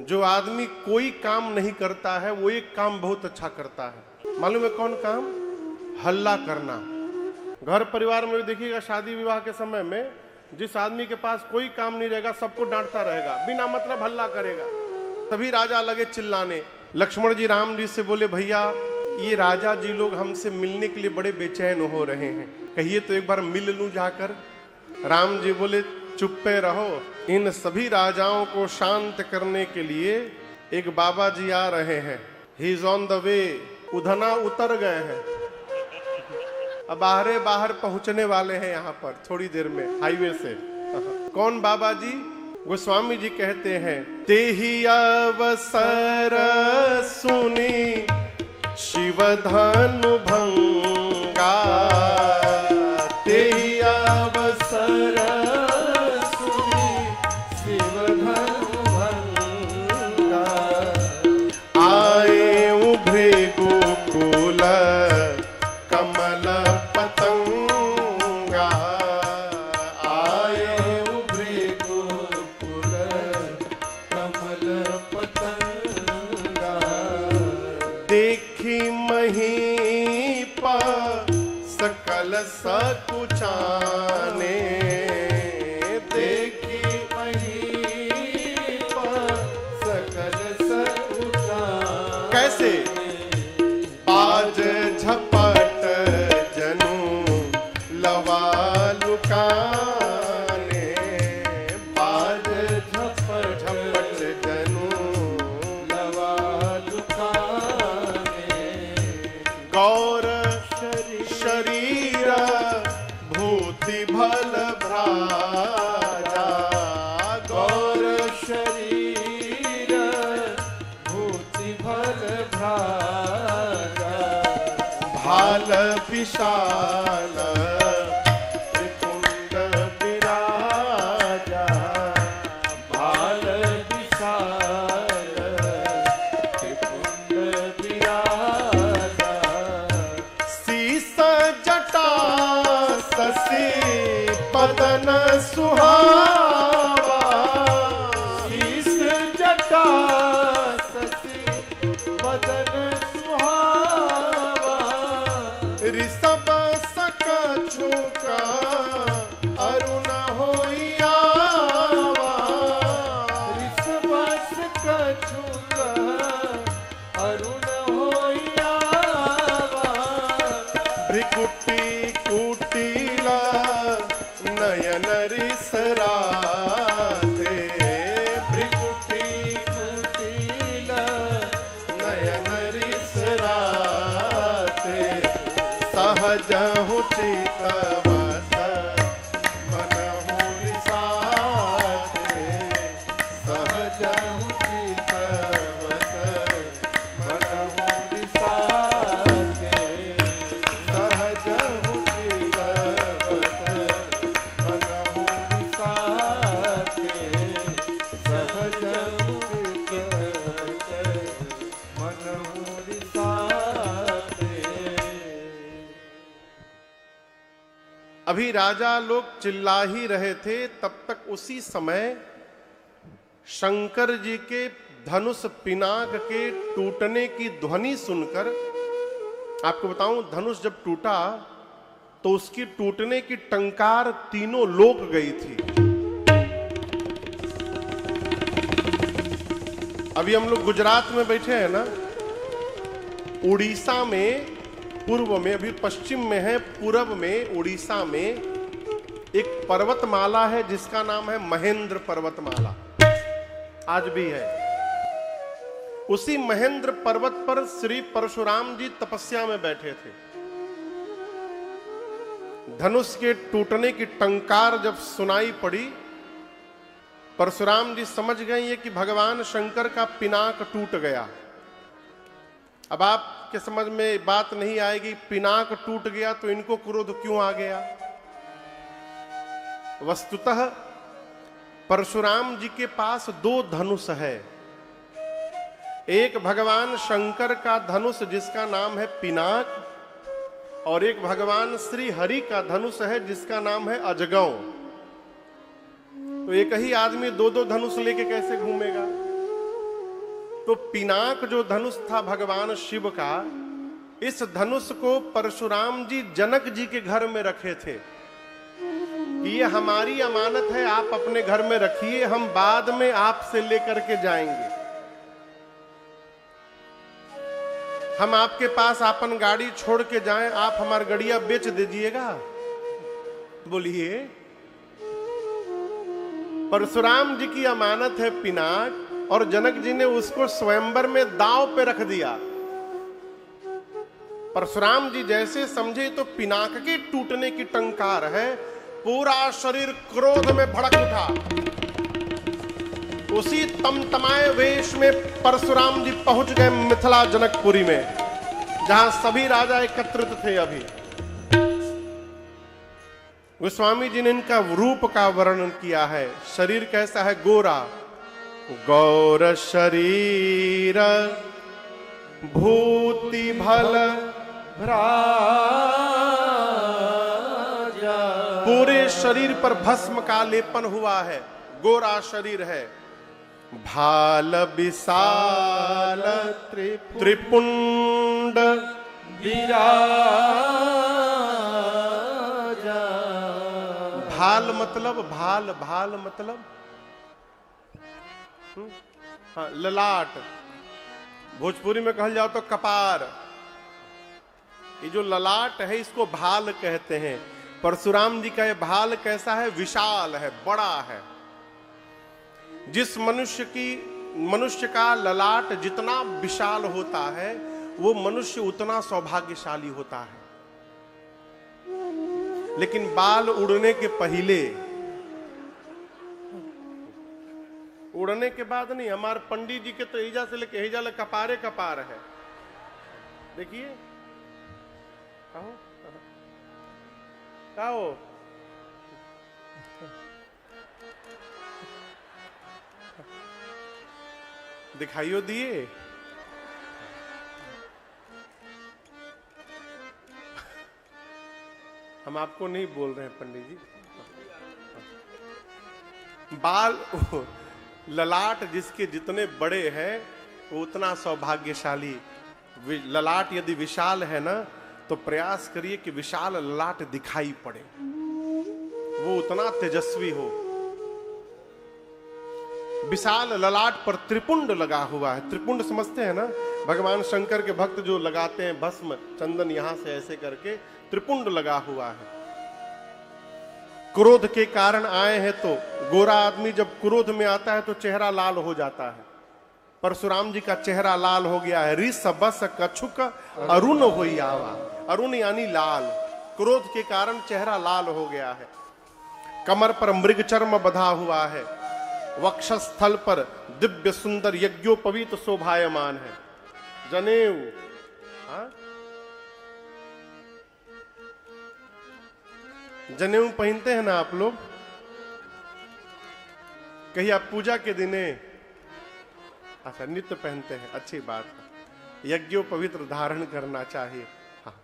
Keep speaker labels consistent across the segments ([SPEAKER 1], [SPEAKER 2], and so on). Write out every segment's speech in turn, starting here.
[SPEAKER 1] जो आदमी कोई काम नहीं करता है वो एक काम बहुत अच्छा करता है। मालूम है कौन काम? हल्ला करना। घर परिवार में देखिएगा, शादी विवाह के समय में जिस आदमी के पास कोई काम नहीं रहेगा सबको डांटता रहेगा, बिना मतलब हल्ला करेगा। तभी राजा लगे चिल्लाने। लक्ष्मण जी राम जी से बोले, भैया ये राजा जी लोग हमसे मिलने के लिए बड़े बेचैन हो रहे हैं, कहिए तो एक बार मिल लूं जाकर। राम जी बोले, चुप पे रहो, इन सभी राजाओं को शांत करने के लिए एक बाबा जी आ रहे हैं, he is on the way. Udhna उतर गए हैं, अब बाहर पहुंचने वाले हैं यहाँ पर थोड़ी देर में हाईवे से। कौन बाबा जी? गोस्वामी जी कहते हैं, तेहि अवसर सुनी शिव धनु भंगा, तेहि अवसर सुनी शिव धनु भंगा, आए उभरे गोकुल कमल पतंगा, आए उभरे गोकुल कमल पतंगा, देखी महीप सकल सकुचाने, देखी महीप सकल सकुचाने। कैसे? बाज झपट जनु लवा लुकाने, बाज झपट जनु लवा लुकाने, गौर शरीर भूति भल भ्राजा, गौर शरीर भूति भल भ्राजा, भाल विशाल त्रिपुंड विराजा, भाल विशाल त्रिपुंड विराजा, शीस जटा शशि पदन सुहावा, शीस जटा शशि पदन सुहावा, ऋषभ सक छुका अरुण होइयावा, ऋषभ सक छुका अरुण होइयावा, भ्रिकुटी कुटीला नयन रिसराते, भ्रिकुटी कुटीला नयन रिसराते, सहज हूँ चितवस मन हूँ रिसाते, सहज हूँ चितवस मन हूँ रिसाते, सहज हूँ चितवस मन हूँ रिसाते, सहज हूँ चितवस मन हूँ रिसाते। अभी राजा लोग चिल्ला ही रहे थे, तब तक उसी समय शंकर जी के धनुष पिनाक के टूटने की ध्वनि सुनकर, आपको बताऊं धनुष जब टूटा तो उसकी टूटने की टंकार तीनों लोक गई थी। अभी हम लोग गुजरात में बैठे हैं ना, उड़ीसा में पूर्व में, अभी पश्चिम में है, पूर्व में उड़ीसा में एक पर्वतमाला है जिसका नाम है महेंद्र पर्वतमाला, आज भी है। उसी महेंद्र पर्वत पर श्री परशुराम जी तपस्या में बैठे थे। धनुष के टूटने की टंकार जब सुनाई पड़ी, परशुराम जी समझ गए ये कि भगवान शंकर का पिनाक टूट गया। अब आपके समझ में बात नहीं आएगी, पिनाक टूट गया तो इनको क्रोध क्यों आ गया? वस्तुतः परशुराम जी के पास दो धनुष है, एक भगवान शंकर का धनुष जिसका नाम है पिनाक, और एक भगवान श्री हरि का धनुष है जिसका नाम है अजगौ। तो एक ही आदमी दो दो धनुष लेके कैसे घूमेगा? तो पिनाक जो धनुष था भगवान शिव का, इस धनुष को परशुराम जी जनक जी के घर में रखे थे कि ये हमारी अमानत है, आप अपने घर में रखिए, हम बाद में आपसे लेकर के जाएंगे। हम आपके पास अपन गाड़ी छोड़ के जाएं, आप हमारी गड़िया बेच दीजिएगा। बोलिए, परशुराम जी की अमानत है पिनाक, और जनक जी ने उसको स्वयंवर में दांव पे रख दिया। परशुराम जी जैसे समझे तो पिनाक के टूटने की टंकार है, पूरा शरीर क्रोध में भड़क उठा। उसी तमतमाए वेश में परशुराम जी पहुंच गए मिथिला जनकपुरी में, जहां सभी राजा एकत्रित थे। अभी गोस्वामी जी ने इनका रूप का वर्णन किया है। शरीर कैसा है? गोरा, गौर शरीर भूति भल पूरे शरीर पर भस्म का लेपन हुआ है, गोरा शरीर है। भाल विशाल त्रिपुंड विराजा। भाल मतलब भाल मतलब हाँ, ललाट। भोजपुरी में कहल जाओ तो कपार। ये जो ललाट है इसको भाल कहते हैं। परशुराम जी का ये भाल कैसा है? विशाल है, बड़ा है। जिस मनुष्य का ललाट जितना विशाल होता है, वो मनुष्य उतना सौभाग्यशाली होता है। लेकिन बाल उड़ने के पहले, उड़ने के बाद नहीं। हमारे पंडित जी के तो एजा से लेके एजा ले कपारे कपार है। देखिए, कहो दिखाइयो दिए। हम आपको नहीं बोल रहे हैं पंडित जी। बाल ललाट जिसके जितने बड़े हैं वो उतना सौभाग्यशाली। ललाट यदि विशाल है ना, तो प्रयास करिए कि विशाल ललाट दिखाई पड़े, वो उतना तेजस्वी हो। विशाल ललाट पर त्रिपुंड लगा हुआ है। त्रिपुंड समझते हैं ना? भगवान शंकर के भक्त जो लगाते हैं भस्म चंदन, यहां से ऐसे करके त्रिपुंड लगा हुआ है। क्रोध के कारण आए हैं, तो गोरा आदमी जब क्रोध में आता है तो चेहरा लाल हो जाता है। परशुराम जी का चेहरा लाल हो गया है। रिस बस कछुक अरुण होई आवा। अरुण यानी लाल। क्रोध के कारण चेहरा लाल हो गया है। कमर पर मृग चर्म बंधा हुआ है। वक्षस्थल पर दिव्य सुंदर यज्ञोपवीत शोभायमान है। जनेऊ, हाँ? जनेऊ पहनते हैं ना आप लोग? कहीं आप पूजा के दिने, अच्छा, नित्य पहनते हैं, अच्छी बात है। यज्ञोपवीत धारण करना चाहिए। हाँ,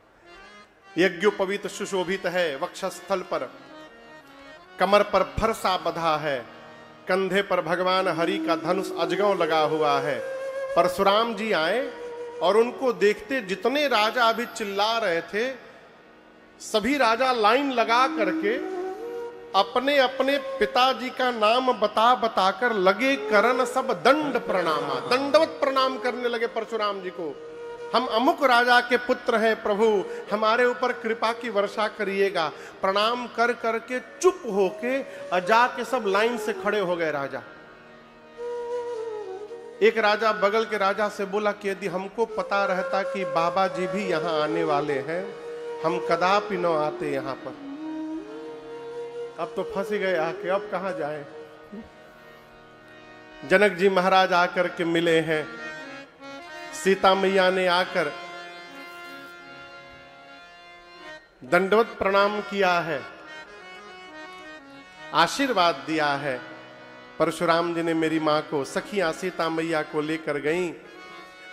[SPEAKER 1] यज्ञोपवीत सुशोभित है। वक्षस्थल पर, कमर पर फरसा बंधा है। कंधे पर भगवान हरि का धनुष अजगव लगा हुआ है। परशुराम जी आए और उनको देखते जितने राजा अभी चिल्ला रहे थे, सभी राजा लाइन लगा करके अपने अपने पिताजी का नाम बता बताकर लगे करन सब दंड प्रणामा। दंडवत प्रणाम करने लगे परशुराम जी को। हम अमुक राजा के पुत्र हैं प्रभु, हमारे ऊपर कृपा की वर्षा करिएगा। प्रणाम कर करके चुप होके जाके सब लाइन से खड़े हो गए राजा। एक राजा बगल के राजा से बोला कि यदि हमको पता रहता कि बाबा जी भी यहाँ आने वाले हैं, हम कदापि न आते यहाँ पर। अब तो फंस गए आके, अब कहां जाए। जनक जी महाराज आकर के मिले हैं। सीता मैया ने आकर दंडवत प्रणाम किया है, आशीर्वाद दिया है। परशुराम जी ने मेरी मां को, सखियां सीता मैया को लेकर गईं।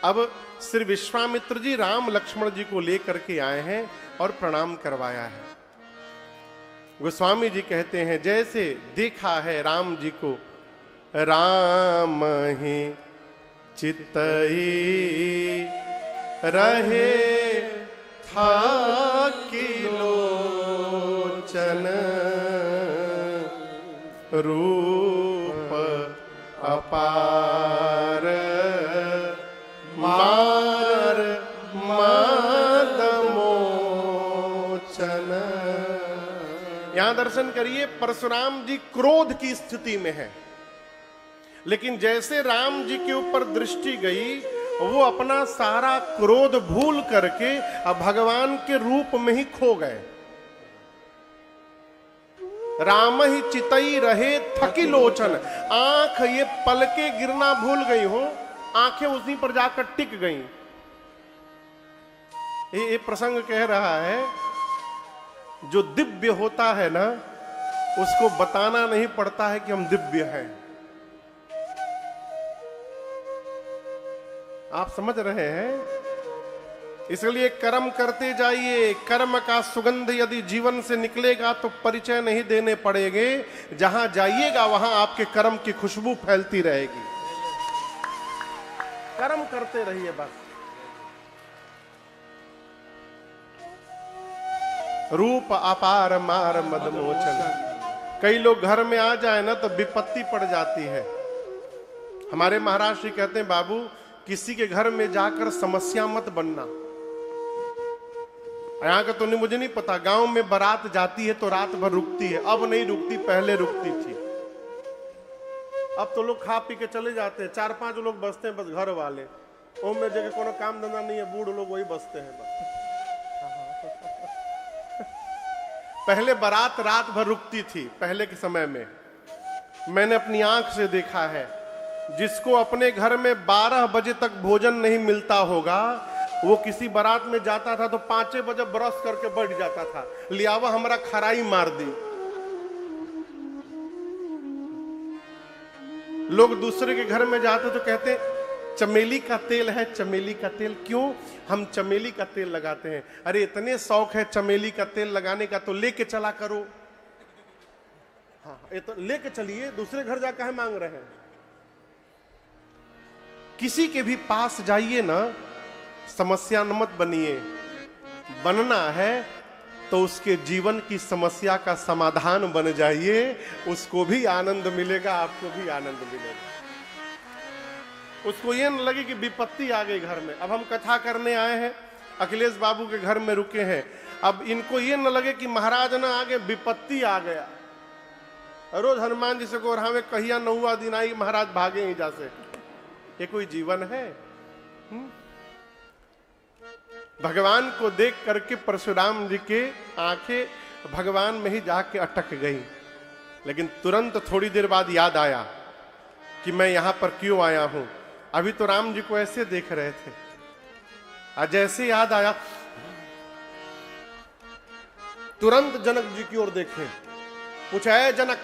[SPEAKER 1] अब श्री विश्वामित्र जी राम लक्ष्मण जी को लेकर के आए हैं और प्रणाम करवाया है। गोस्वामी जी कहते हैं, जैसे देखा है राम जी को, राम ही चितई रहे थाकी लोचन रूप अपार मार मद मोचन। यहां दर्शन करिए, परशुराम जी क्रोध की स्थिति में है, लेकिन जैसे राम जी के ऊपर दृष्टि गई वो अपना सारा क्रोध भूल करके अब भगवान के रूप में ही खो गए। राम ही चितई रहे थकी लोचन, आंख ये पलके गिरना भूल गई हो, आंखें उसी पर जाकर टिक गईं। ये प्रसंग कह रहा है जो दिव्य होता है ना उसको बताना नहीं पड़ता है कि हम दिव्य हैं। आप समझ रहे हैं? इसलिए कर्म करते जाइए, कर्म का सुगंध यदि जीवन से निकलेगा तो परिचय नहीं देने पड़ेंगे, जहां जाइएगा वहां आपके कर्म की खुशबू फैलती रहेगी। कर्म करते रहिए बस। रूप अपार मार मदमोचन। कई लोग घर में आ जाए ना तो विपत्ति पड़ जाती है। हमारे महाराज श्री कहते हैं, बाबू किसी के घर में जाकर समस्या मत बनना। यहाँ का तो नहीं, मुझे नहीं पता, गांव में बारात जाती है तो रात भर रुकती है, अब नहीं रुकती, पहले रुकती थी। अब तो लोग खा पी के चले जाते हैं, 4-5 लोग बसते हैं बस, घर वाले। ओ में जगह कोनो काम धंधा नहीं है, बूढ़ लोग वही बसते हैं बस। पहले बारात रात भर रुकती थी, पहले के समय में मैंने अपनी आंख से देखा है। जिसको अपने घर में 12 बजे तक भोजन नहीं मिलता होगा वो किसी बारात में जाता था तो 5 बजे ब्रश करके बैठ जाता था, लियावा हमारा खराई मार दी। लोग दूसरे के घर में जाते तो कहते चमेली का तेल है, चमेली का तेल। क्यों? हम चमेली का तेल लगाते हैं। अरे इतने शौक है चमेली का तेल लगाने का तो लेके चला करो। हाँ, ये तो लेके चलिए, दूसरे घर जाकर है मांग रहे हैं। किसी के भी पास जाइए ना, समस्या न मत बनिए। बनना है तो उसके जीवन की समस्या का समाधान बन जाइए, उसको भी आनंद मिलेगा, आपको भी आनंद मिलेगा। उसको ये न लगे कि विपत्ति आ गई घर में। अब हम कथा करने आए हैं, अखिलेश बाबू के घर में रुके हैं, अब इनको ये न लगे कि महाराज ना आगे विपत्ति आ गया। रोज हनुमान जी से गोरहावे कहिया नौवा दिन आई, महाराज भागे ही जा से। ये कोई जीवन है? भगवान को देख करके परशुराम जी के आंखें भगवान में ही जाके अटक गई, लेकिन तुरंत थोड़ी देर बाद याद आया कि मैं यहां पर क्यों आया हूं। अभी तो राम जी को ऐसे देख रहे थे, आज जैसे याद आया तुरंत जनक जी की ओर देखे, पूछा है जनक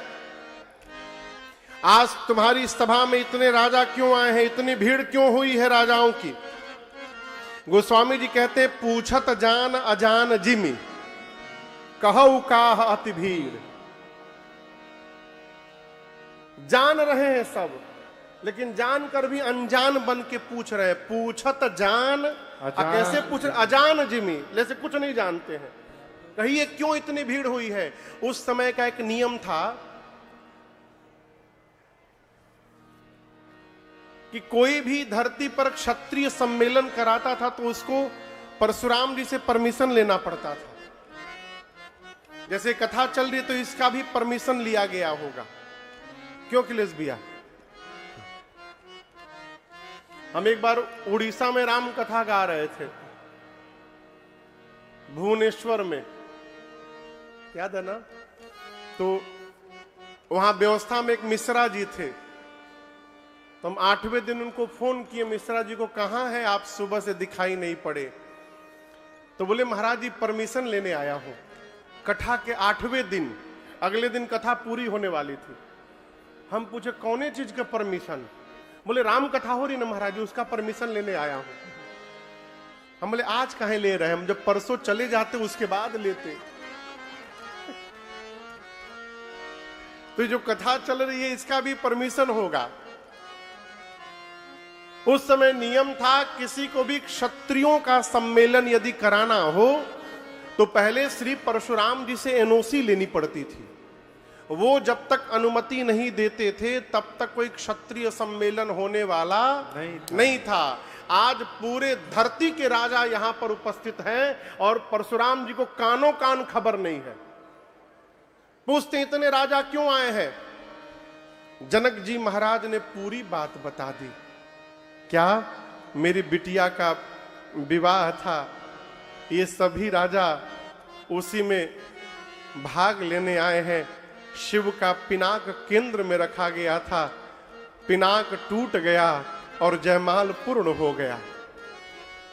[SPEAKER 1] आज तुम्हारी सभा में इतने राजा क्यों आए हैं, इतनी भीड़ क्यों हुई है राजाओं की? गोस्वामी जी कहते हैं, पूछत जान अजान जिमि कहु काह अति भीड़। जान रहे हैं सब, लेकिन जानकर भी अनजान बन के पूछ रहे हैं। पूछत जान, कैसे पूछ रहे? अजान जिमि, जैसे कुछ नहीं जानते हैं। कहिए क्यों इतनी भीड़ हुई है? उस समय का एक नियम था कि कोई भी धरती पर क्षत्रिय सम्मेलन कराता था तो उसको परशुराम जी से परमिशन लेना पड़ता था। जैसे कथा चल रही है तो इसका भी परमिशन लिया गया होगा। क्यों अखिलेश भैया? हम एक बार उड़ीसा में राम कथा गा रहे थे, भुवनेश्वर में, याद है ना? तो वहां व्यवस्था में एक मिश्रा जी थे, तो हम 8वें दिन उनको फोन किए, मिश्रा जी को कहाँ है आप, सुबह से दिखाई नहीं पड़े। तो बोले महाराज जी परमिशन लेने आया हूं। कथा के 8वें दिन, अगले दिन कथा पूरी होने वाली थी। हम पूछे कौने चीज का परमिशन? बोले राम कथा हो रही ना महाराज जी, उसका परमिशन लेने आया हूं। हम बोले आज कहीं ले रहे हैं, हम जब परसों चले जाते उसके बाद लेते। तो जो कथा चल रही है इसका भी परमिशन होगा। उस समय नियम था, किसी को भी क्षत्रियों का सम्मेलन यदि कराना हो तो पहले श्री परशुराम जी से एनओसी लेनी पड़ती थी। वो जब तक अनुमति नहीं देते थे तब तक कोई क्षत्रिय सम्मेलन होने वाला नहीं था। आज पूरे धरती के राजा यहां पर उपस्थित हैं और परशुराम जी को कानों कान खबर नहीं है। पूछते इतने राजा क्यों आए हैं? जनक जी महाराज ने पूरी बात बता दी। क्या? मेरी बिटिया का विवाह था, ये सभी राजा उसी में भाग लेने आए हैं। शिव का पिनाक केंद्र में रखा गया था, पिनाक टूट गया और जयमाल पूर्ण हो गया।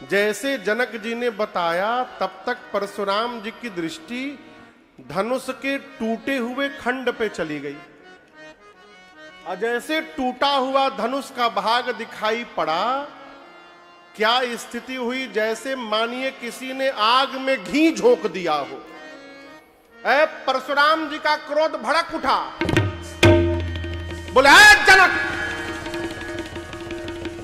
[SPEAKER 1] जैसे जनक जी ने बताया तब तक परशुराम जी की दृष्टि धनुष के टूटे हुए खंड पे चली गई। और जैसे टूटा हुआ धनुष का भाग दिखाई पड़ा, क्या स्थिति हुई? जैसे मानिए किसी ने आग में घी झोंक दिया हो। ऐ परशुराम जी का क्रोध भड़क उठा। बोले, जनक,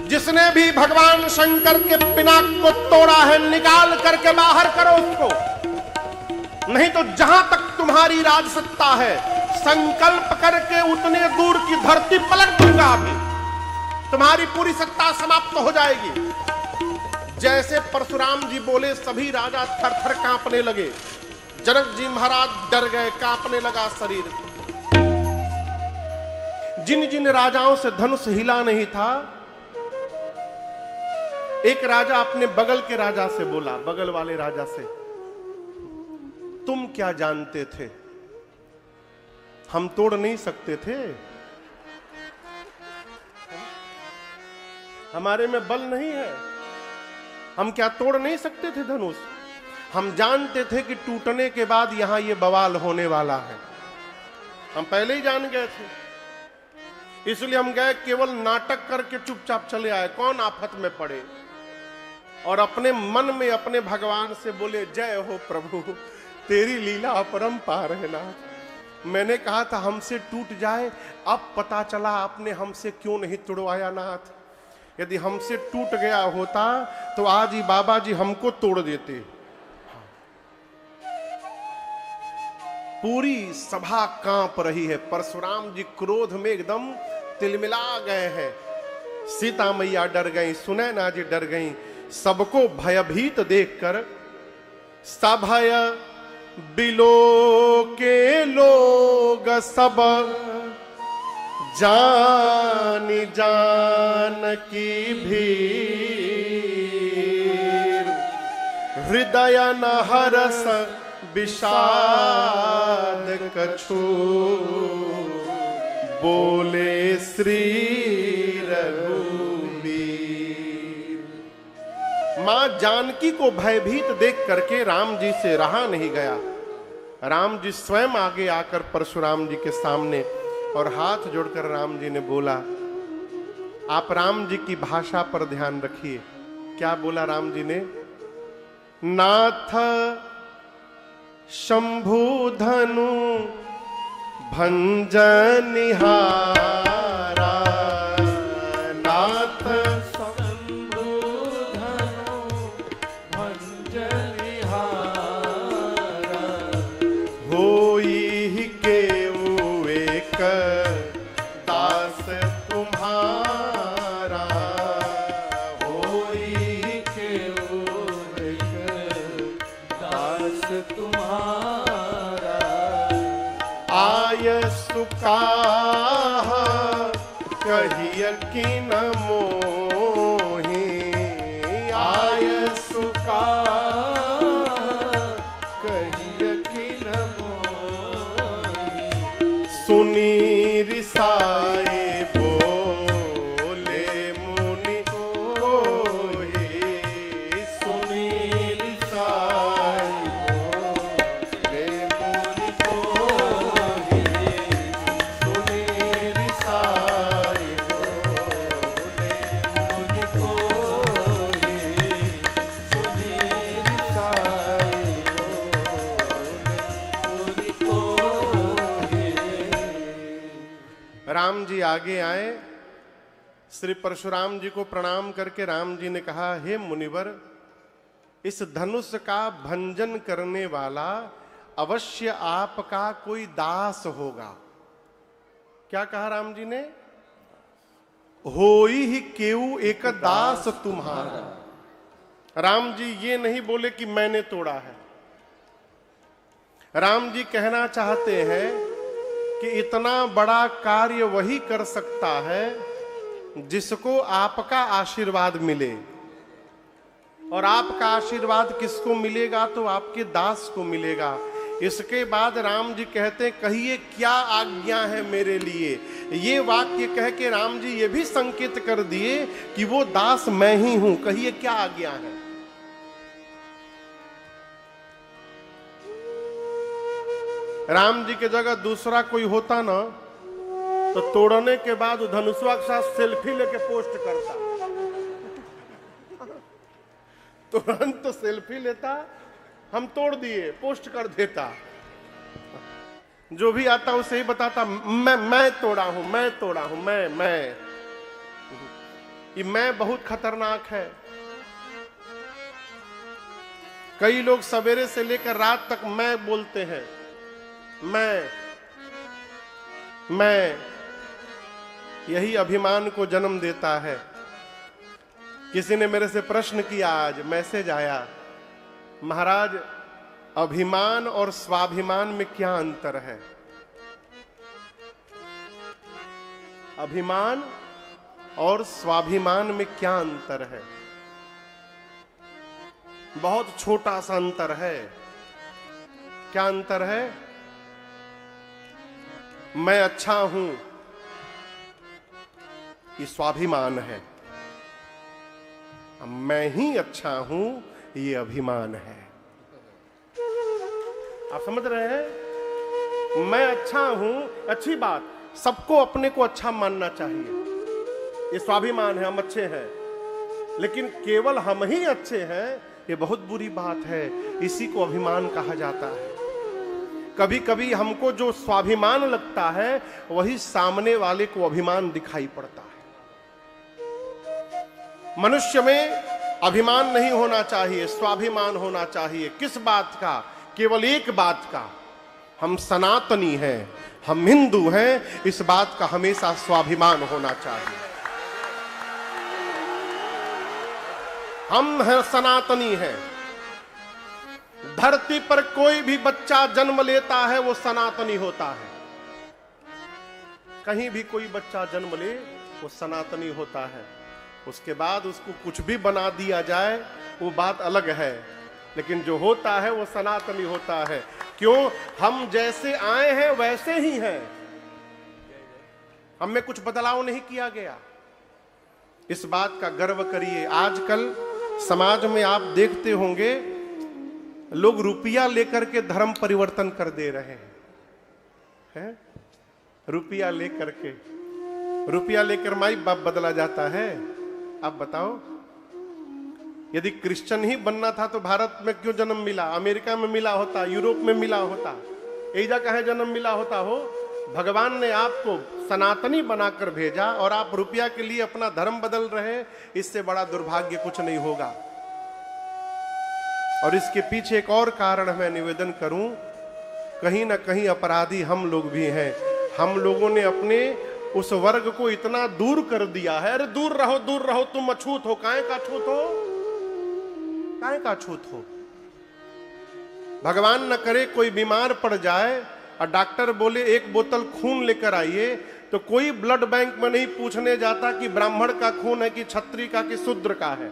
[SPEAKER 1] जिसने भी भगवान शंकर के पिनाक को तोड़ा है निकाल करके बाहर करो उसको, नहीं तो जहां तक तुम्हारी राजसत्ता है संकल्प करके उतने दूर की धरती पलट दूंगा। अभी तुम्हारी पूरी सत्ता समाप्त हो जाएगी। जैसे परशुराम जी बोले सभी राजा थर थर कांपने लगे। जनक जी महाराज डर गए, कांपने लगा शरीर। जिन जिन राजाओं से धनुष हिला नहीं था, एक राजा अपने बगल के राजा से बोला, बगल वाले राजा से, तुम क्या जानते थे, हम तोड़ नहीं सकते थे? हमारे में बल नहीं है, हम क्या तोड़ नहीं सकते थे धनुष? हम जानते थे कि टूटने के बाद यहां ये बवाल होने वाला है, हम पहले ही जान गए थे। इसलिए हम गए, केवल नाटक करके चुपचाप चले आए, कौन आफत में पड़े। और अपने मन में अपने भगवान से बोले, जय हो प्रभु, तेरी लीला अपरंपार है नाथ। मैंने कहा था हमसे टूट जाए, अब पता चला आपने हमसे क्यों नहीं तोड़वाया नाथ। यदि हमसे टूट गया होता तो आज ही बाबा जी हमको तोड़ देते। पूरी सभा कांप रही है। परशुराम जी क्रोध में एकदम तिलमिला गए हैं। सीता मैया डर गई, सुनैना जी डर गई। सबको भयभीत देखकर सभय बिलो के लोग सब जानी जान की भीड़, हृदय न हरस विषाद कछु, बोले श्री रघुवीर। मां जानकी को भयभीत देख करके राम जी से रहा नहीं गया। राम जी स्वयं आगे आकर परशुराम जी के सामने और हाथ जोड़कर राम जी ने बोला, आप राम जी की भाषा पर ध्यान रखिए। क्या बोला राम जी ने? नाथ शंभु धनु भंजनिहारा, नाथ शंभु धनु भंजनिहारा, होई के एक दास तुम्हारा, होई के एक दास तुम्हारा, आय सुकाह कहिय किन मोहि, आय सुकाह कहिय किन मोहि, सुनी रिसाए बोले मुनि कोहि, सुनी रिसाए बोले मुनि कोहि, सुनी रिसाए बोले मुनि कोहि, सुनी रिसाए बोले मुनि कोहि। राम जी आगे आए, श्री परशुराम जी को प्रणाम करके राम जी ने कहा, हे मुनिवर, इस धनुष का भंजन करने वाला अवश्य आपका कोई दास होगा। क्या कहा राम जी ने? होई ही केऊ एक दास तुम्हारा। राम जी ये नहीं बोले कि मैंने तोड़ा है। राम जी कहना चाहते हैं कि इतना बड़ा कार्य वही कर सकता है जिसको आपका आशीर्वाद मिले, और आपका आशीर्वाद किसको मिलेगा? तो आपके दास को मिलेगा। इसके बाद राम जी कहते हैं, कहिए क्या आज्ञा है मेरे लिए। ये वाक्य कह के राम जी ये भी संकेत कर दिए कि वो दास मैं ही हूं। कहिए क्या आज्ञा है। राम जी की जगह दूसरा कोई होता ना तो तोड़ने के बाद धनुषवा के साथ सेल्फी लेके पोस्ट करता, तुरंत तो सेल्फी लेता, हम तोड़ दिए, पोस्ट कर देता। जो भी आता उसे ही बताता, मैं तोड़ा हूं, मैं तोड़ा हूं, मैं। ये मैं बहुत खतरनाक है। कई लोग सवेरे से लेकर रात तक मैं बोलते हैं, मैं। यही अभिमान को जन्म देता है। किसी ने मेरे से प्रश्न किया, आज मैसेज आया, महाराज अभिमान और स्वाभिमान में क्या अंतर है? अभिमान और स्वाभिमान में क्या अंतर है? बहुत छोटा सा अंतर है। क्या अंतर है? मैं अच्छा हूं, ये स्वाभिमान है। मैं ही अच्छा हूं, ये अभिमान है। आप समझ रहे हैं? मैं अच्छा हूं, अच्छी बात, सबको अपने को अच्छा मानना चाहिए, ये स्वाभिमान है, हम अच्छे हैं। लेकिन केवल हम ही अच्छे हैं, ये बहुत बुरी बात है। इसी को अभिमान कहा जाता है। कभी कभी हमको जो स्वाभिमान लगता है वही सामने वाले को अभिमान दिखाई पड़ता है। मनुष्य में अभिमान नहीं होना चाहिए, स्वाभिमान होना चाहिए। किस बात का? केवल एक बात का, हम सनातनी हैं, हम हिंदू हैं, इस बात का हमेशा स्वाभिमान होना चाहिए। हम हैं सनातनी हैं। धरती पर कोई भी बच्चा जन्म लेता है वो सनातनी होता है। कहीं भी कोई बच्चा जन्म ले वो सनातनी होता है। उसके बाद उसको कुछ भी बना दिया जाए वो बात अलग है, लेकिन जो होता है वो सनातनी होता है। क्यों? हम जैसे आए हैं वैसे ही हैं, हमें कुछ बदलाव नहीं किया गया। इस बात का गर्व करिए। आजकल समाज में आप देखते होंगे लोग रुपया लेकर के धर्म परिवर्तन कर दे रहे हैं। रुपया लेकर के, रुपया लेकर माई बाप बदला जाता है। आप बताओ, यदि क्रिश्चियन ही बनना था तो भारत में क्यों जन्म मिला? अमेरिका में मिला होता, यूरोप में मिला होता, एजा कहीं जन्म मिला होता हो। भगवान ने आपको सनातनी बनाकर भेजा और आप रुपया के लिए अपना धर्म बदल रहे। इससे बड़ा दुर्भाग्य कुछ नहीं होगा। और इसके पीछे एक और कारण मैं निवेदन करूं, कहीं ना कहीं अपराधी हम लोग भी हैं। हम लोगों ने अपने उस वर्ग को इतना दूर कर दिया है। अरे दूर रहो, तुम अछूत हो। काहे का अछूत हो? काहे का अछूत हो? भगवान न करे कोई बीमार पड़ जाए और डॉक्टर बोले एक बोतल खून लेकर आइए, तो कोई ब्लड बैंक में नहीं पूछने जाता कि ब्राह्मण का खून है कि क्षत्रिय का कि शूद्र का है।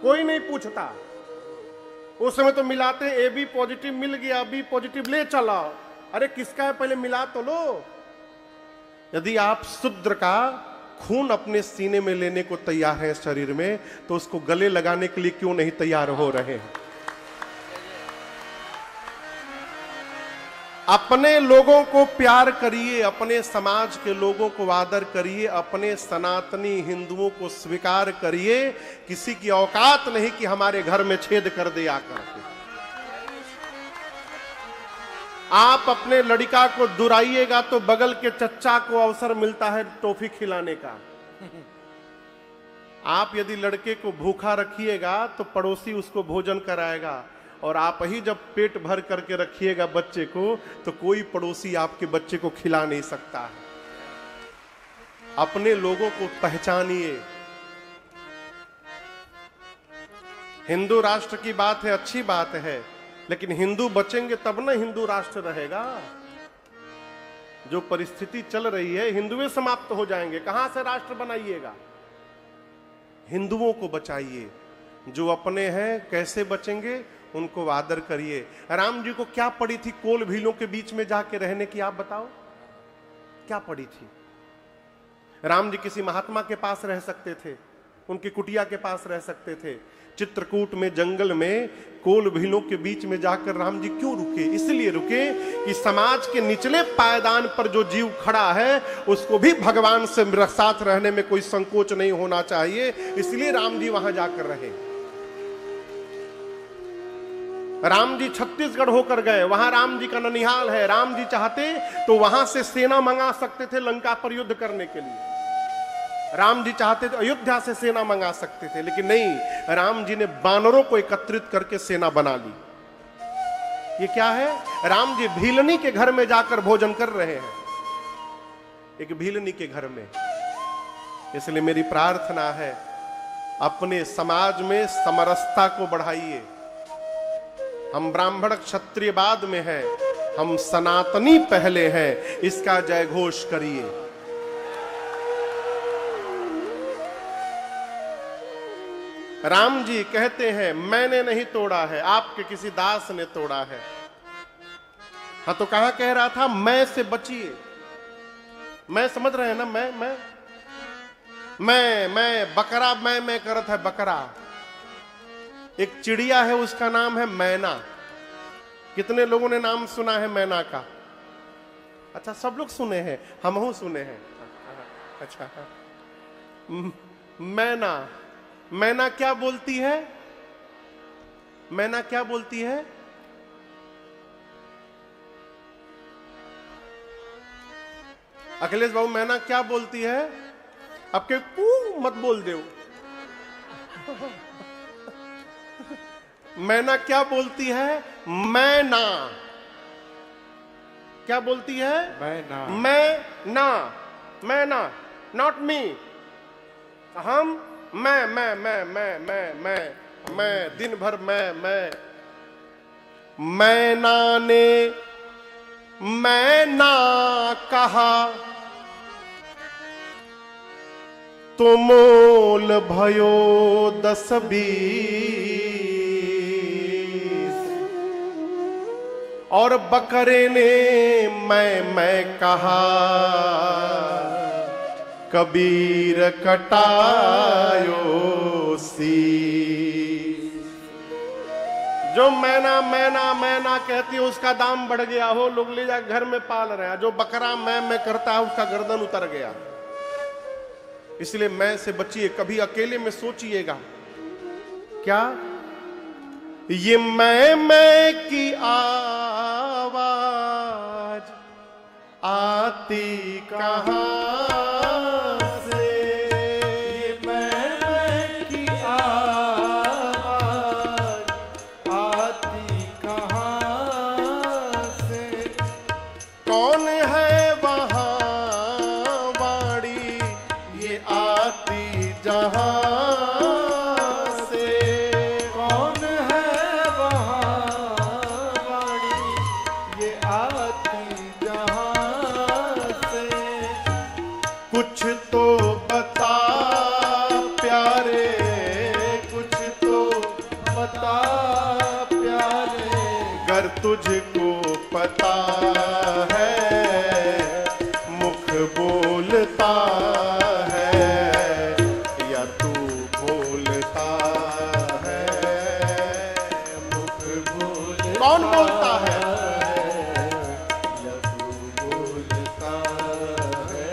[SPEAKER 1] कोई नहीं पूछता। उस समय तो मिलाते, ए बी पॉजिटिव मिल गया, बी पॉजिटिव ले चला। अरे किसका है पहले मिला तो लो। यदि आप शूद्र का खून अपने सीने में लेने को तैयार हैं शरीर में, तो उसको गले लगाने के लिए क्यों नहीं तैयार हो रहे हैं? अपने लोगों को प्यार करिए, अपने समाज के लोगों को आदर करिए, अपने सनातनी हिंदुओं को स्वीकार करिए। किसी की औकात नहीं कि हमारे घर में छेद कर दे आकर। आप अपने लड़का को दुराइएगा तो बगल के चच्चा को अवसर मिलता है टॉफी खिलाने का। आप यदि लड़के को भूखा रखिएगा तो पड़ोसी उसको भोजन कराएगा, और आप ही जब पेट भर करके रखिएगा बच्चे को तो कोई पड़ोसी आपके बच्चे को खिला नहीं सकता है। अपने लोगों को पहचानिए। हिंदू राष्ट्र की बात है, अच्छी बात है, लेकिन हिंदू बचेंगे तब ना हिंदू राष्ट्र रहेगा। जो परिस्थिति चल रही है, हिंदुए समाप्त हो जाएंगे, कहां से राष्ट्र बनाइएगा? हिंदुओं को बचाइए। जो अपने हैं कैसे बचेंगे, उनको आदर करिए। राम जी को क्या पड़ी थी कोल भीलों के बीच में जाके रहने की, आप बताओ क्या पड़ी थी? राम जी किसी महात्मा के पास रह सकते थे, उनकी कुटिया के पास रह सकते थे। चित्रकूट में जंगल में कोल भीलों के बीच में जाकर राम जी क्यों रुके? इसलिए रुके कि समाज के निचले पायदान पर जो जीव खड़ा है उसको भी भगवान से साथ रहने में कोई संकोच नहीं होना चाहिए, इसलिए राम जी वहां जाकर रहे। राम जी छत्तीसगढ़ होकर गए, वहां राम जी का ननिहाल है। राम जी चाहते तो वहां से सेना मंगा सकते थे लंका पर युद्ध करने के लिए। राम जी चाहते तो अयोध्या से सेना मंगा सकते थे, लेकिन नहीं, राम जी ने बानरों को एकत्रित करके सेना बना ली। ये क्या है? राम जी भीलनी के घर में जाकर भोजन कर रहे हैं, एक भीलनी के घर में। इसलिए मेरी प्रार्थना है, अपने समाज में समरसता को बढ़ाइए। हम ब्राह्मण क्षत्रिय बाद में हैं, हम सनातनी पहले हैं, इसका जय घोष करिए। राम जी कहते हैं मैंने नहीं तोड़ा है, आपके किसी दास ने तोड़ा है। हाँ तो कहां कह रहा था? मैं से बचिए। मैं समझ रहे हैं ना? मैं बकरा, मैं करत है बकरा। एक चिड़िया है, उसका नाम है मैना। कितने लोगों ने नाम सुना है मैना का? अच्छा, सब लोग सुने हैं, हमहू सुने हैं। अच्छा, मैना, मैना क्या बोलती है? मैना क्या बोलती है? अखिलेश बाबू, मैना क्या बोलती है? आपके कू मत बोल दो। मैना क्या बोलती है? मैना क्या बोलती है? मैना, नॉट मी। हम मैं दिन भर मैना ने मैना कहा तो मोल भयो 10-20, और बकरे ने मैं कहा कबीर कटायो सी। जो मैना कहती है उसका दाम बढ़ गया हो, लोग ले जा घर में पाल रहे हैं। जो बकरा मैं करता है उसका गर्दन उतर गया। इसलिए मैं से बचिए। कभी अकेले में सोचिएगा, क्या ये मैं की आवाज आती कहां से? ये मैं की आवाज आती कहां से? कौन है वहां वाणी ये आती जहां से? कौन है वहां वाणी ये आती जहां से? कुछ तो बता प्यारे, कुछ तो बता प्यारे, गर तुझको पता है मुख बोलता है या तू बोलता है? मुख बोल कौन बोलता है? या तू बोलता है?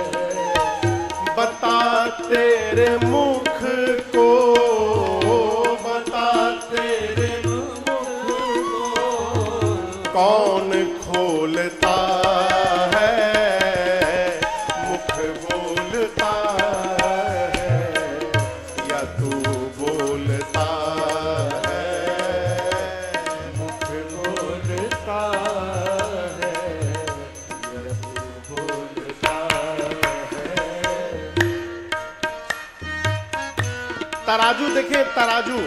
[SPEAKER 1] बता तेरे मुख को, बता तेरे मुख को कौन खोलता है? मुख बोलता है या तराजू देखे, तराजू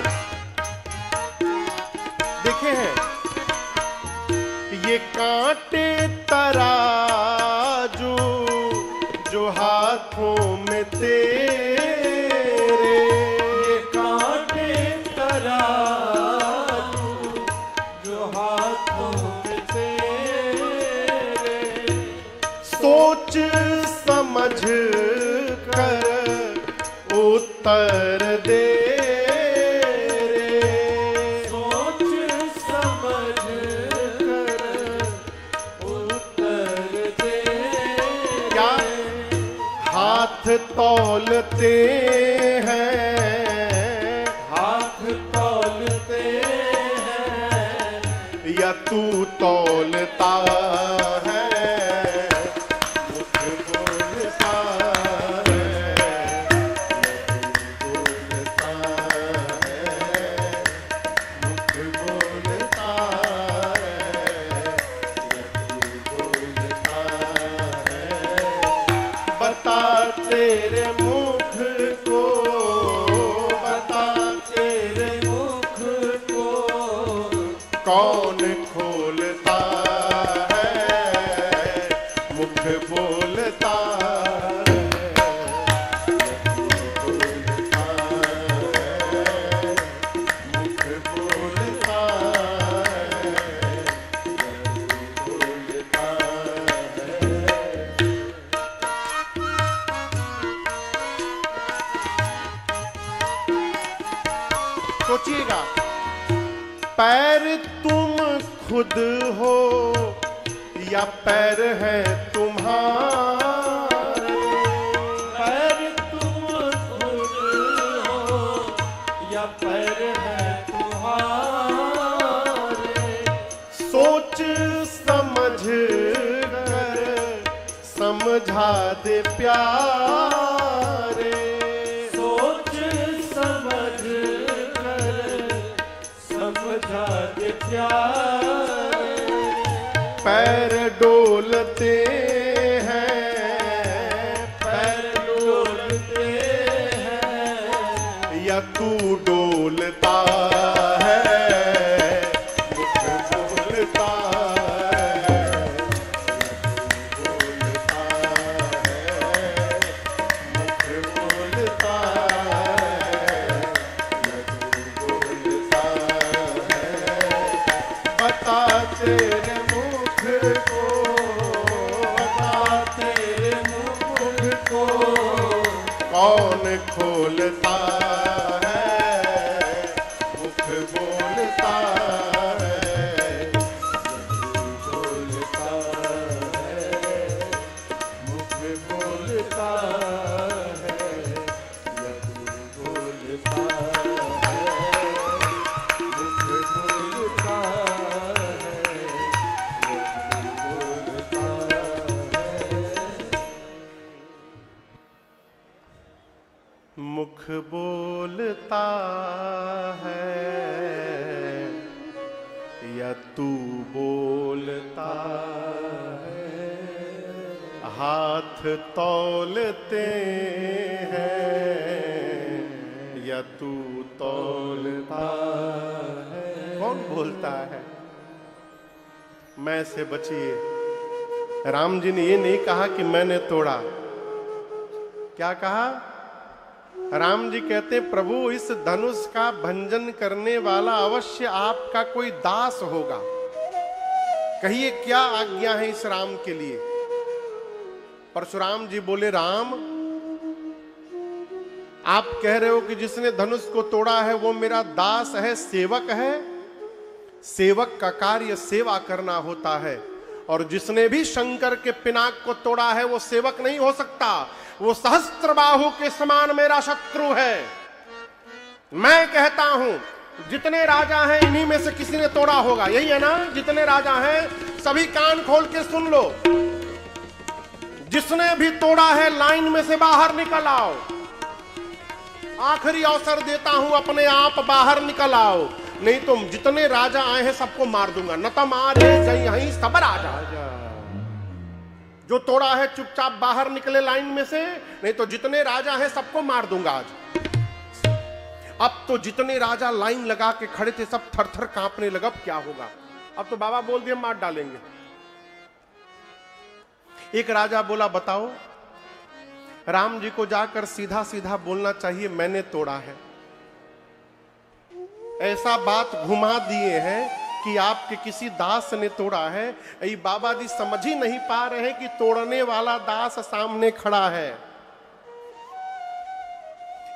[SPEAKER 1] देखे हैं? ये कांटे तराजू जो हाथों में तेरे,
[SPEAKER 2] ये कांटे तराजू जो हाथों में तेरे,
[SPEAKER 1] सोच समझ कर उत्तर दे रे,
[SPEAKER 2] सोच समझ कर उत्तर दे।
[SPEAKER 1] क्या हाथ तौलते हैं,
[SPEAKER 2] हाथ तौलते हैं
[SPEAKER 1] या तू तौलता है? तेरे मुख को, बता तेरे मुख को कौन खोलता है? मुख बोलता है, बोलता है, मुख बोलता है, बोलता है। सोचिएगा, पैर तुम खुद हो या पैर है तुम्हारे?
[SPEAKER 2] पैर तुम खुद हो या पैर है तुम्हारे,
[SPEAKER 1] सोच समझ कर समझा दे प्यारे,
[SPEAKER 2] सोच समझ कर समझा दे प्यारे।
[SPEAKER 1] पैर डोलते हैं,
[SPEAKER 2] पैर डोलते हैं
[SPEAKER 1] या तू डोलता है? मुख बोलता है, बोलता है, मुख बोलता है, बोलता है। बता तेरे मुख को, बता तेरे मुख को कौन खोलता है? मुख बोलता है, बोलता है, मुख बोलता है, बोलता है, मुख बोलता है, मुख बोलता है या तू बोलता है? हाथ तौलते हैं या तू तौलता है? कौन बोलता है? मैं से बचिए। राम जी ने ये नहीं कहा कि मैंने तोड़ा। क्या कहा? राम जी कहते, प्रभु इस धनुष का भंजन करने वाला अवश्य आपका कोई दास होगा। कहिए क्या आज्ञा है इस राम के लिए? परशुराम जी बोले, राम आप कह रहे हो कि जिसने धनुष को तोड़ा है वो मेरा दास है, सेवक है। सेवक का कार्य सेवा करना होता है, और जिसने भी शंकर के पिनाक को तोड़ा है वो सेवक नहीं हो सकता, वो सहस्त्रबाहु के समान मेरा शत्रु है। मैं कहता हूं जितने राजा हैं इन्हीं में से किसी ने तोड़ा होगा, यही है ना? जितने राजा हैं सभी कान खोल के सुन लो। जिसने भी तोड़ा है लाइन में से बाहर निकल आओ। आखिरी अवसर देता हूं, अपने आप बाहर निकल आओ, नहीं तो जितने राजा आए हैं सबको मार दूंगा। न तो मारे यहीं सब राजा। जो तोड़ा है चुपचाप बाहर निकले लाइन में से, नहीं तो जितने राजा हैं सबको मार दूंगा आज। अब तो जितने राजा लाइन लगा के खड़े थे सब थर थर कांपने लगा, अब क्या होगा। अब तो बाबा बोल दिए मार डालेंगे। एक राजा बोला बताओ, राम जी को जाकर सीधा सीधा बोलना चाहिए मैंने तोड़ा है। ऐसा बात घुमा दिए हैं कि आपके किसी दास ने तोड़ा है। ये बाबा जी समझ ही नहीं पा रहे हैं कि तोड़ने वाला दास सामने खड़ा है।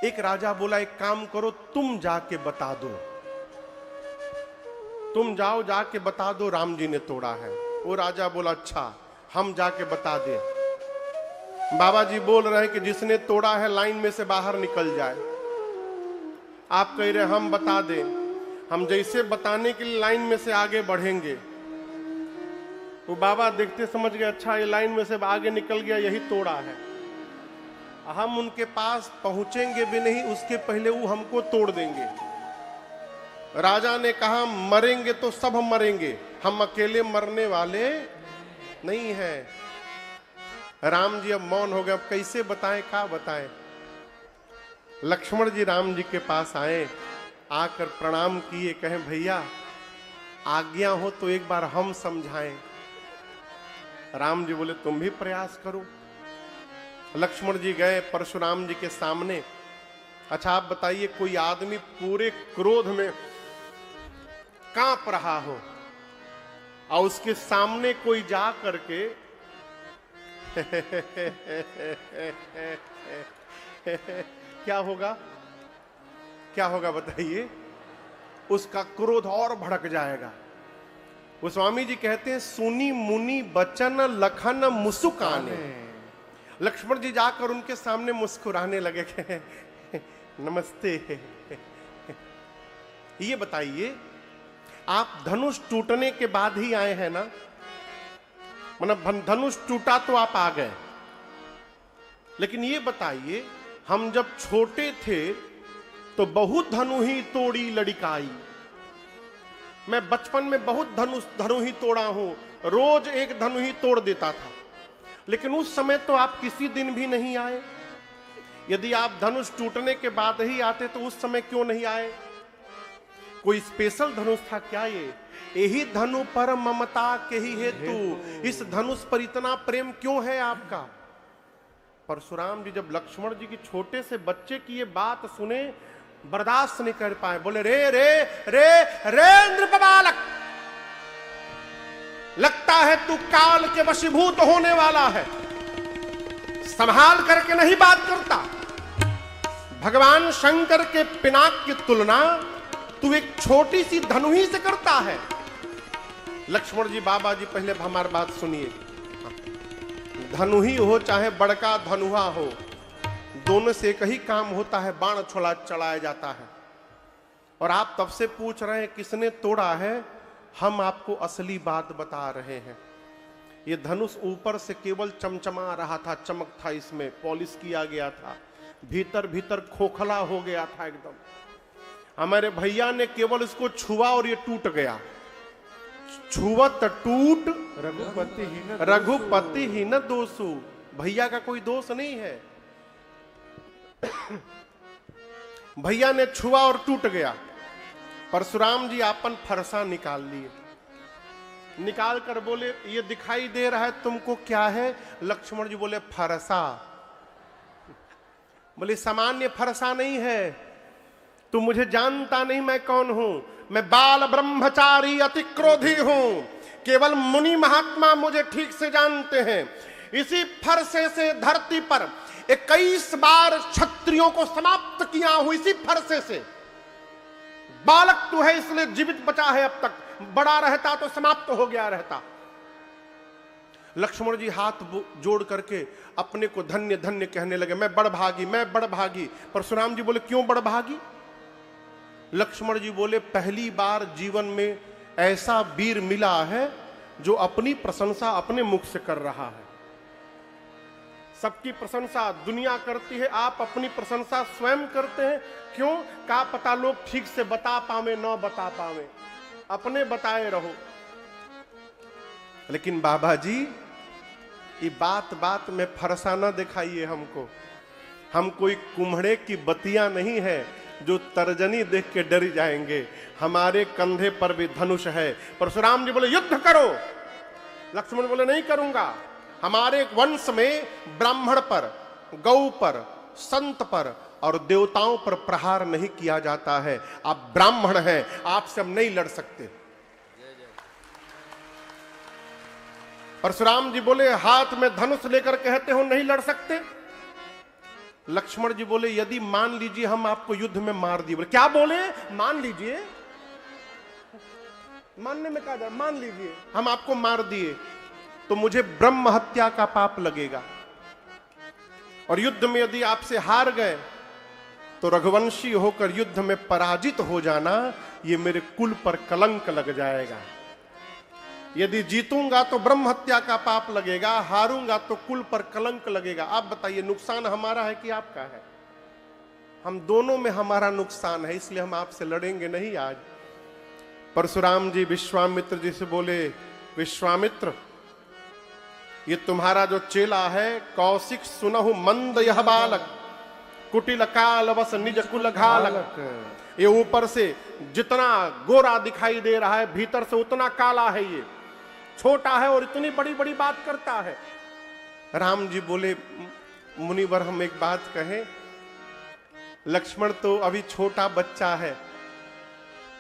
[SPEAKER 1] एक राजा बोला एक काम करो, तुम जाके बता दो, तुम जाओ जाके बता दो राम जी ने तोड़ा है। वो राजा बोला अच्छा हम जाके बता दें। बाबा जी बोल रहे हैं कि जिसने तोड़ा है लाइन में से बाहर निकल जाए। आप कह रहे हम बता दें, हम जैसे बताने के लिए लाइन में से आगे बढ़ेंगे, वो बाबा देखते समझ गए अच्छा ये लाइन में से आगे निकल गया, यही तोड़ा है। हम उनके पास पहुंचेंगे भी नहीं, उसके पहले वो हमको तोड़ देंगे। राजा ने कहा मरेंगे तो सब मरेंगे, हम अकेले मरने वाले नहीं हैं। राम जी अब मौन हो गए, अब कैसे बताएं, क्या बताएं। लक्ष्मण जी राम जी के पास आए, आकर प्रणाम किए, कहें भैया आज्ञा हो तो एक बार हम समझाएं। राम जी बोले तुम भी प्रयास करो। लक्ष्मण जी गए परशुराम जी के सामने। अच्छा आप बताइए कोई आदमी पूरे क्रोध में कांप रहा हो और उसके सामने कोई जा करके क्या होगा, क्या होगा बताइए। उसका क्रोध और भड़क जाएगा। वो स्वामी जी कहते हैं सुनी मुनि बचन लखन मुस्काने। लक्ष्मण जी जाकर उनके सामने मुस्कुराने लगे, नमस्ते। ये बताइए आप धनुष टूटने के बाद ही आए हैं ना, मतलब धनुष टूटा तो आप आ गए, लेकिन ये बताइए हम जब छोटे थे तो बहुत धनु ही तोड़ी लड़िकाई। मैं बचपन में बहुत धनु ही तोड़ा हूं, रोज एक धनु ही तोड़ देता था, लेकिन उस समय तो आप किसी दिन भी नहीं आए। यदि आप धनुष टूटने के बाद ही आते तो उस समय क्यों नहीं आए। कोई स्पेशल धनुष था क्या ये? यही धनु पर ममता के ही हेतु, इस धनुष पर इतना प्रेम क्यों है आपका। परशुराम जी जब लक्ष्मण जी की छोटे से बच्चे की ये बात सुने बर्दाश्त नहीं कर पाए, बोले रे रे रे रे नृपबालक, लगता है तू काल के वशीभूत होने वाला है, संभाल करके नहीं बात करता। भगवान शंकर के पिनाक की तुलना तू एक छोटी सी धनु ही से करता है। लक्ष्मण जी बाबा जी पहले हमारी बात सुनिए, धनु ही हो चाहे बड़का धनुहा हो, दोनों से एक ही काम होता है, बाण छोड़ा चलाया जाता है। और आप तब से पूछ रहे हैं किसने तोड़ा है, हम आपको असली बात बता रहे हैं। ये धनुष ऊपर से केवल चमचमा रहा था, चमक था, इसमें पॉलिश किया गया था, भीतर भीतर खोखला हो गया था एकदम। हमारे भैया ने केवल इसको छुआ और ये टूट गया। छुवत टूट रघुपति ही न दोषु, भैया का कोई दोष नहीं है। भैया ने छुआ और टूट गया। परशुराम जी आपन फरसा निकाल लिए, निकाल कर बोले ये दिखाई दे रहा है तुमको क्या है। लक्ष्मण जी बोले फरसा। बोले सामान्य फरसा नहीं है, तू मुझे जानता नहीं मैं कौन हूं। मैं बाल ब्रह्मचारी अति क्रोधी हूं, केवल मुनि महात्मा मुझे ठीक से जानते हैं। इसी फरसे से धरती पर 21 बार क्षत्रियों को समाप्त किया हूं, इसी फरसे से। बालक तू है इसलिए जीवित बचा है अब तक, बड़ा रहता तो समाप्त हो गया रहता। लक्ष्मण जी हाथ जोड़ करके अपने को धन्य धन्य कहने लगे, मैं बड़भागी, मैं बड़भागी। परशुराम जी बोले क्यों बड़भागी। लक्ष्मण जी बोले पहली बार जीवन में ऐसा वीर मिला है जो अपनी प्रशंसा अपने मुख से कर रहा है। सबकी प्रशंसा दुनिया करती है, आप अपनी प्रशंसा स्वयं करते हैं। क्यों? क्या पता लोग ठीक से बता पावे न बता पावे, अपने बताए रहो। लेकिन बाबा जी ये बात बात में फरसा न दिखाइए हमको, हम कोई कुम्हड़े की बतिया नहीं है। जो तर्जनी देख के डर जाएंगे। हमारे कंधे पर भी धनुष है। परशुराम जी बोले युद्ध करो। लक्ष्मण बोले नहीं करूंगा। हमारे वंश में ब्राह्मण पर, गौ पर, संत पर और देवताओं पर प्रहार नहीं किया जाता है। आप ब्राह्मण हैं, आपसे हम नहीं लड़ सकते। परशुराम जी बोले हाथ में धनुष लेकर कहते हो नहीं लड़ सकते। लक्ष्मण जी बोले यदि मान लीजिए हम आपको युद्ध में मार दिए। बोले क्या बोले? मान लीजिए। मानने में क्या जा, मान लीजिए हम आपको मार दिए तो मुझे ब्रह्म हत्या का पाप लगेगा, और युद्ध में यदि आपसे हार गए तो रघुवंशी होकर युद्ध में पराजित हो जाना ये मेरे कुल पर कलंक लग जाएगा। यदि जीतूंगा तो ब्रह्म हत्या का पाप लगेगा, हारूंगा तो कुल पर कलंक लगेगा। आप बताइए नुकसान हमारा है कि आपका है? हम दोनों में हमारा नुकसान है, इसलिए हम आपसे लड़ेंगे नहीं आज। परशुराम जी विश्वामित्र जी से बोले विश्वामित्र, ये तुम्हारा जो चेला है कौशिक सुनहु मंद यह बालक, कुटिल काल बस निज कुल घालक। ये ऊपर से जितना गोरा दिखाई दे रहा है भीतर से उतना काला है। ये छोटा है और इतनी बड़ी बड़ी बात करता है। राम जी बोले मुनिवर हम एक बात कहें, लक्ष्मण तो अभी छोटा बच्चा है,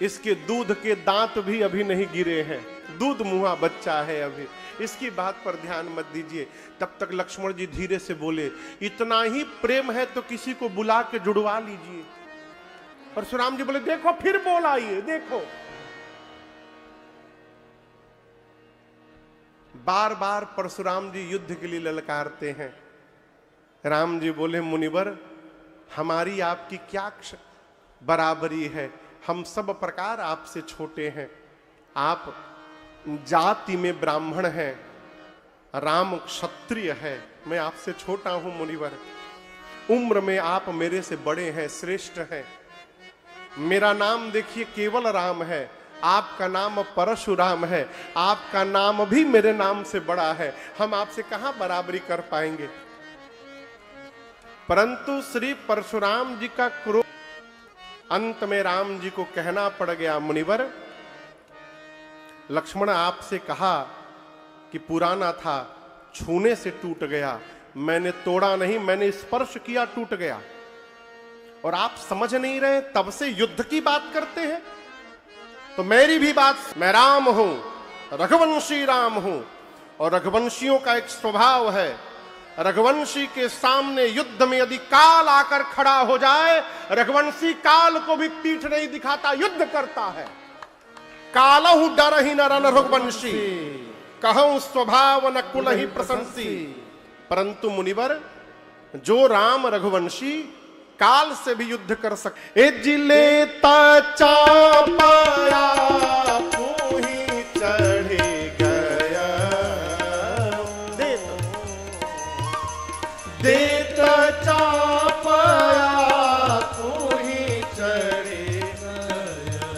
[SPEAKER 1] इसके दूध के दांत भी अभी नहीं गिरे हैं, दूध मुहा बच्चा है अभी, इसकी बात पर ध्यान मत दीजिए। तब तक लक्ष्मण जी धीरे से बोले इतना ही प्रेम है तो किसी को बुला के जुड़वा लीजिए। परशुराम जी बोले देखो फिर बोला ये, देखो बार बार परशुराम जी युद्ध के लिए ललकारते हैं। राम जी बोले मुनिवर हमारी आपकी क्या बराबरी है, हम सब प्रकार आपसे छोटे हैं। आप जाति में ब्राह्मण हैं, राम क्षत्रिय है, मैं आपसे छोटा हूं मुनिवर। उम्र में आप मेरे से बड़े हैं, श्रेष्ठ हैं। मेरा नाम देखिए केवल राम है, आपका नाम परशुराम है, आपका नाम भी मेरे नाम से बड़ा है, हम आपसे कहां बराबरी कर पाएंगे। परंतु श्री परशुराम जी का क्रोध, अंत में राम जी को कहना पड़ गया मुनिवर लक्ष्मण आपसे कहा कि पुराना था, छूने से टूट गया, मैंने तोड़ा नहीं, मैंने स्पर्श किया टूट गया, और आप समझ नहीं रहे तब से युद्ध की बात करते हैं। तो मेरी भी बात, मैं राम हूं, रघुवंशी राम हूं, और रघुवंशियों का एक स्वभाव है, रघुवंशी के सामने युद्ध में यदि काल आकर खड़ा हो जाए, रघुवंशी काल को भी पीठ नहीं दिखाता, युद्ध करता है। कालहु डर ही न रन रघुवंशी, कहूं स्वभाव न कुल ही प्रशंसी। परंतु मुनिवर जो राम रघुवंशी काल से भी युद्ध कर सके, जिले चापाया तू ही चढ़े गया, देत चापाया तू ही चढ़े गया,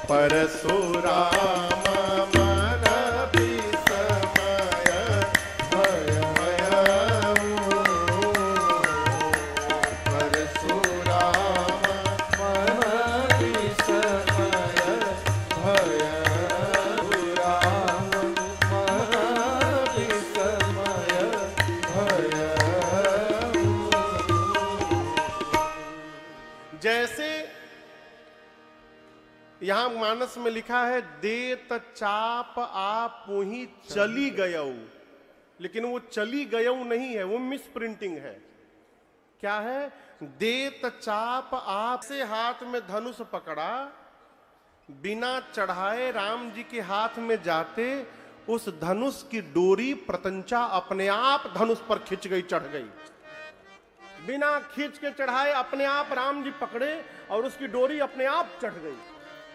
[SPEAKER 1] परशुराम यहां मानस में लिखा है देत चाप आप ही चली गयऊ, लेकिन वो चली गयऊ नहीं है, वो मिस प्रिंटिंग है। क्या है? देत चाप आप से हाथ में धनुष पकड़ा, बिना चढ़ाए राम जी के हाथ में जाते उस धनुष की डोरी प्रतंचा अपने आप धनुष पर खिंच गई, चढ़ गई, बिना खींच के चढ़ाए अपने आप राम जी पकड़े और उसकी डोरी अपने आप चढ़ गई।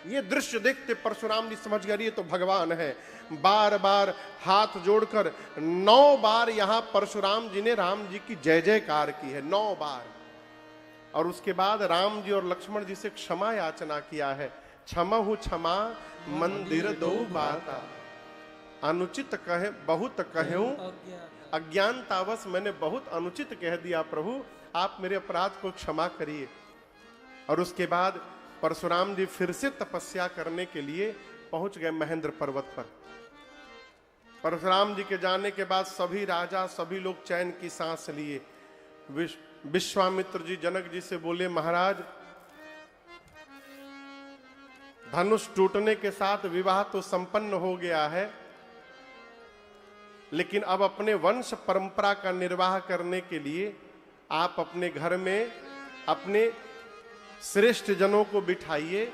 [SPEAKER 1] ये दृश्य देखते परशुराम जी समझ गए ये तो भगवान है। बार बार हाथ जोड़कर 9 बार यहां परशुराम जी ने राम जी की जय जयकार की है, 9 बार। और उसके बाद राम जी और लक्ष्मण जी से क्षमा याचना किया है, क्षमा हूं क्षमा मंदिर दो बाता, अनुचित कहे बहुत कहूं, अज्ञानतावश मैंने बहुत अनुचित कह दिया प्रभु, आप मेरे अपराध को क्षमा करिए। और उसके बाद परशुराम जी फिर से तपस्या करने के लिए पहुंच गए महेंद्र पर्वत पर। परशुराम जी के जाने के बाद सभी राजा, सभी लोग चैन की सांस लिए। विश्वामित्र जी जनक जी से बोले, महाराज धनुष टूटने के साथ विवाह तो संपन्न हो गया है, लेकिन अब अपने वंश परंपरा का निर्वाह करने के लिए आप अपने घर में अपने श्रेष्ठ जनों को बिठाइए,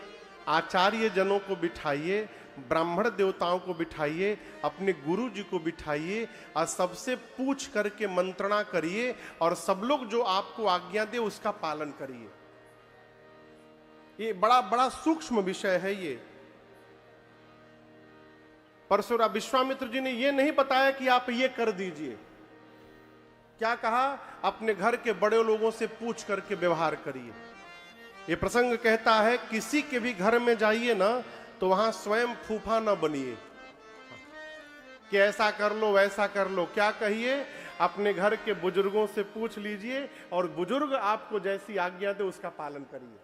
[SPEAKER 1] आचार्य जनों को बिठाइए, ब्राह्मण देवताओं को बिठाइए, अपने गुरु जी को बिठाइए और सबसे पूछ करके मंत्रणा करिए और सब लोग जो आपको आज्ञा दे उसका पालन करिए। ये बड़ा बड़ा सूक्ष्म विषय है। ये परशुराम विश्वामित्र जी ने ये नहीं बताया कि आप ये कर दीजिए। क्या कहा? अपने घर के बड़े लोगों से पूछ करके व्यवहार करिए। ये प्रसंग कहता है किसी के भी घर में जाइए ना तो वहां स्वयं फूफा न बनिए कि ऐसा कर लो वैसा कर लो। क्या कहिए? अपने घर के बुजुर्गों से पूछ लीजिए और बुजुर्ग आपको जैसी आज्ञा दे उसका पालन करिए।